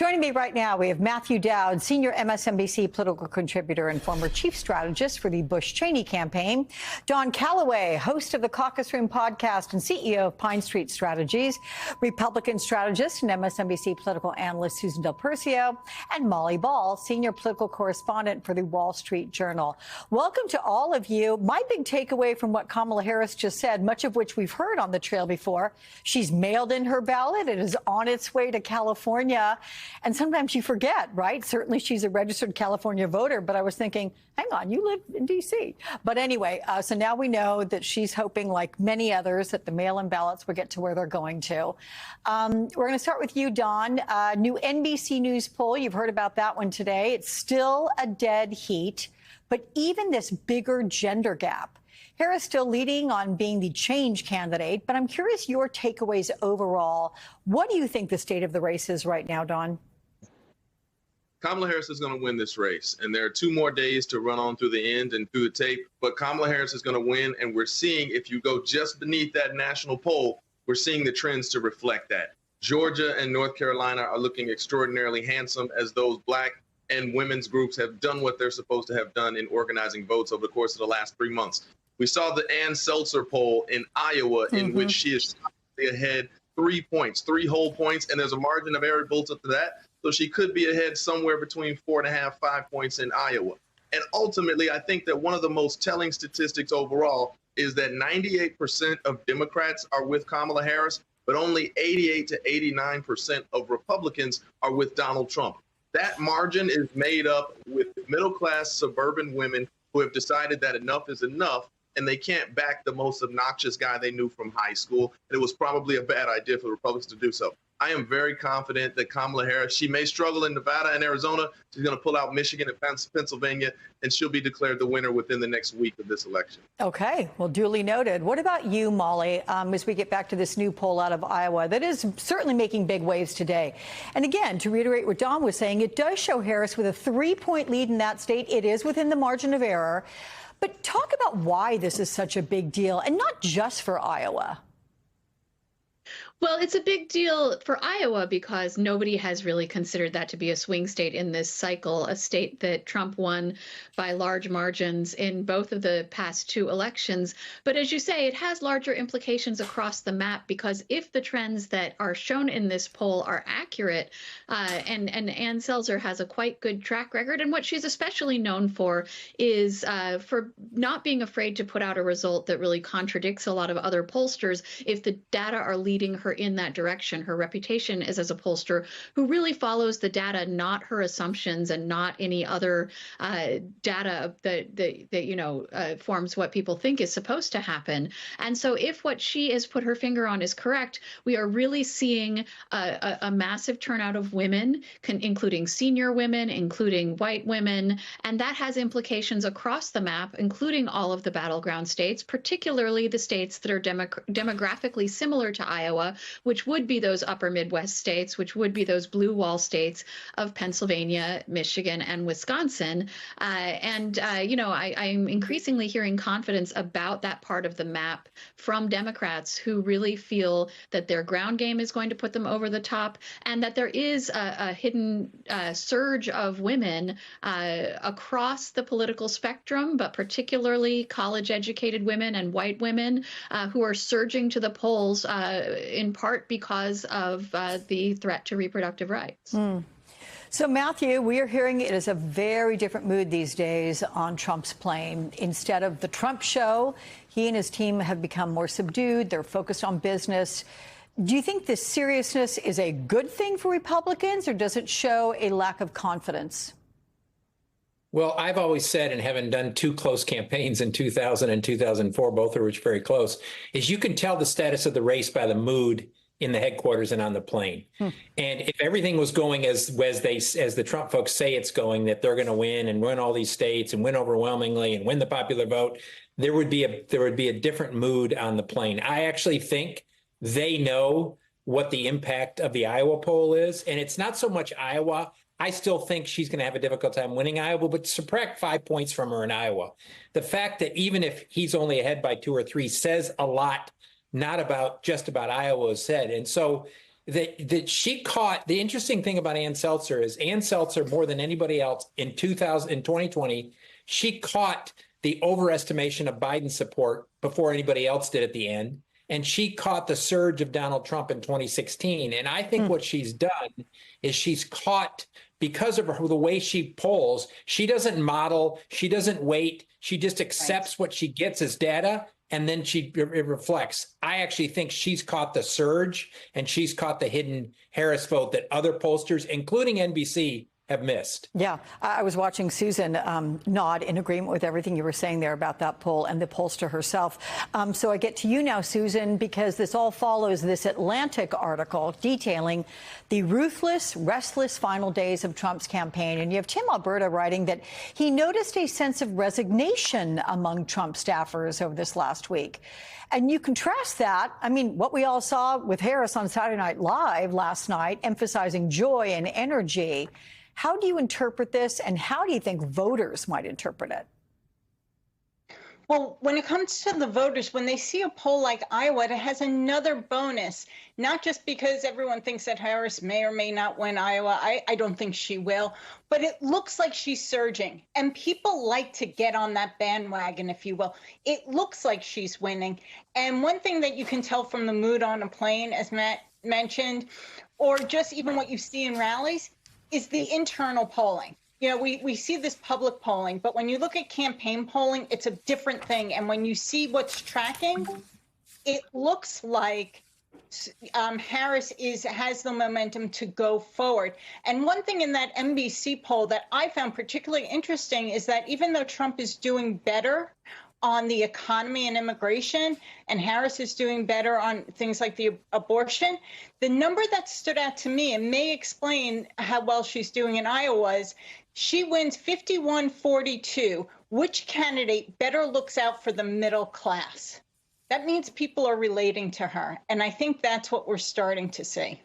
Joining me right now, we have Matthew Dowd, senior MSNBC political contributor and former chief strategist for the Bush-Cheney campaign. Don Calloway, host of the Caucus Room podcast and CEO of Pine Street Strategies. Republican strategist and MSNBC political analyst Susan Del Percio. And Molly Ball, senior political correspondent for the Wall Street Journal. Welcome to all of you. My big takeaway from what Kamala Harris just said, much of which we've heard on the trail before, she's mailed in her ballot. It is on its way to California. And sometimes you forget, right? Certainly she's a registered California voter, but I was thinking, hang on, you live in D.C. But anyway, so now we know that she's hoping, like many others, that the mail-in ballots will get to where they're going to. We're going to start with you, Don. New NBC News poll, you've heard about that one today. It's still a dead heat, but even this bigger gender gap. Harris still leading on being the change candidate, but I'm curious your takeaways overall. What do you think the state of the race is right now, Don? Kamala Harris is going to win this race, and there are 2 more days to run on through the end and through the tape, but Kamala Harris is going to win, and we're seeing, if you go just beneath that national poll, we're seeing the trends to reflect that. Georgia and North Carolina are looking extraordinarily handsome as those Black and women's groups have done what they're supposed to have done in organizing votes over the course of the last 3 months. We saw the Ann Seltzer poll in Iowa, in which she is ahead 3 points, 3 whole points, and there's a margin of error built up to that. So she could be ahead somewhere between 4.5, 5 points in Iowa. And ultimately, I think that one of the most telling statistics overall is that 98% of Democrats are with Kamala Harris, but only 88 to 89% of Republicans are with Donald Trump. That margin is made up with middle-class suburban women who have decided that enough is enough, and they can't back the most obnoxious guy they knew from high school. And it was probably a bad idea for the Republicans to do so. I am very confident that Kamala Harris, she may struggle in Nevada and Arizona. She's going to pull out Michigan and Pennsylvania, and she'll be declared the winner within the next week of this election. Okay, well, duly noted. What about you, Molly, as we get back to this new poll out of Iowa that is certainly making big waves today? And again, to reiterate what Don was saying, it does show Harris with a 3-point lead in that state. It is within the margin of error. But talk about why this is such a big deal, and not just for Iowa. Well, it's a big deal for Iowa because nobody has really considered that to be a swing state in this cycle, a state that Trump won by large margins in both of the past 2 elections. But as you say, it has larger implications across the map because if the trends that are shown in this poll are accurate, and Ann Seltzer has a quite good track record, and what she's especially known for is for not being afraid to put out a result that really contradicts a lot of other pollsters if the data are leading her in that direction. Her reputation is as a pollster who really follows the data, not her assumptions and not any other data that forms what people think is supposed to happen. And so if what she has put her finger on is correct, we are really seeing a massive turnout of women, including senior women, including white women, and that has implications across the map, including all of the battleground states, particularly the states that are demographically similar to Iowa, which would be those upper Midwest states, which would be those blue wall states of Pennsylvania, Michigan, and Wisconsin. I'm increasingly hearing confidence about that part of the map from Democrats who really feel that their ground game is going to put them over the top and that there is a hidden surge of women across the political spectrum, but particularly college-educated women and white women who are surging to the polls in part because of the threat to reproductive rights. So, Matthew, we are hearing it is a very different mood these days on Trump's plane. Instead of the Trump show, he and his team have become more subdued. They're focused on business. Do you think this seriousness is a good thing for Republicans, or does it show a lack of confidence? Well, I've always said, and having done 2 close campaigns in 2000 and 2004, both of which very close, is you can tell the status of the race by the mood in the headquarters and on the plane. And if everything was going as the Trump folks say it's going, that they're going to win and win all these states and win overwhelmingly and win the popular vote, there would be a different mood on the plane. I actually think they know what the impact of the Iowa poll is, and it's not so much Iowa. I still think she's going to have a difficult time winning Iowa, but subtract 5 points from her in Iowa. The fact that even if he's only ahead by 2 or 3 says a lot, not about just about Iowa, as said. And so that she caught. The interesting thing about Ann Seltzer is Ann Seltzer, more than anybody else in 2020, she caught the overestimation of Biden's support before anybody else did at the end. And she caught the surge of Donald Trump in 2016. And I think what she's done is she's caught, because of the way she polls, she doesn't model, she doesn't wait, she just accepts what she gets as data, and then it reflects. I actually think she's caught the surge, and she's caught the hidden Harris vote that other pollsters, including NBC, have missed. Yeah, I was watching Susan nod in agreement with everything you were saying there about that poll and the pollster herself. So I get to you now, Susan, because this all follows this Atlantic article detailing the ruthless, restless final days of Trump's campaign. And you have Tim Alberta writing that he noticed a sense of resignation among Trump staffers over this last week. And you contrast that, I mean, what we all saw with Harris on Saturday Night Live last night, emphasizing joy and energy. How do you interpret this, and how do you think voters might interpret it? Well, when it comes to the voters, when they see a poll like Iowa, it has another bonus, not just because everyone thinks that Harris may or may not win Iowa. I don't think she will, but it looks like she's surging, and people like to get on that bandwagon, if you will. It looks like she's winning. And one thing that you can tell from the mood on a plane, as Matt mentioned, or just even what you see in rallies, is the internal polling. You know, we see this public polling, but when you look at campaign polling, it's a different thing. And when you see what's tracking, it looks like Harris has the momentum to go forward. And one thing in that NBC poll that I found particularly interesting is that even though Trump is doing better on the economy and immigration, and Harris is doing better on things like the abortion, the number that stood out to me and may explain how well she's doing in Iowa is she wins 51-42. Which candidate better looks out for the middle class? That means people are relating to her. And I think that's what we're starting to see.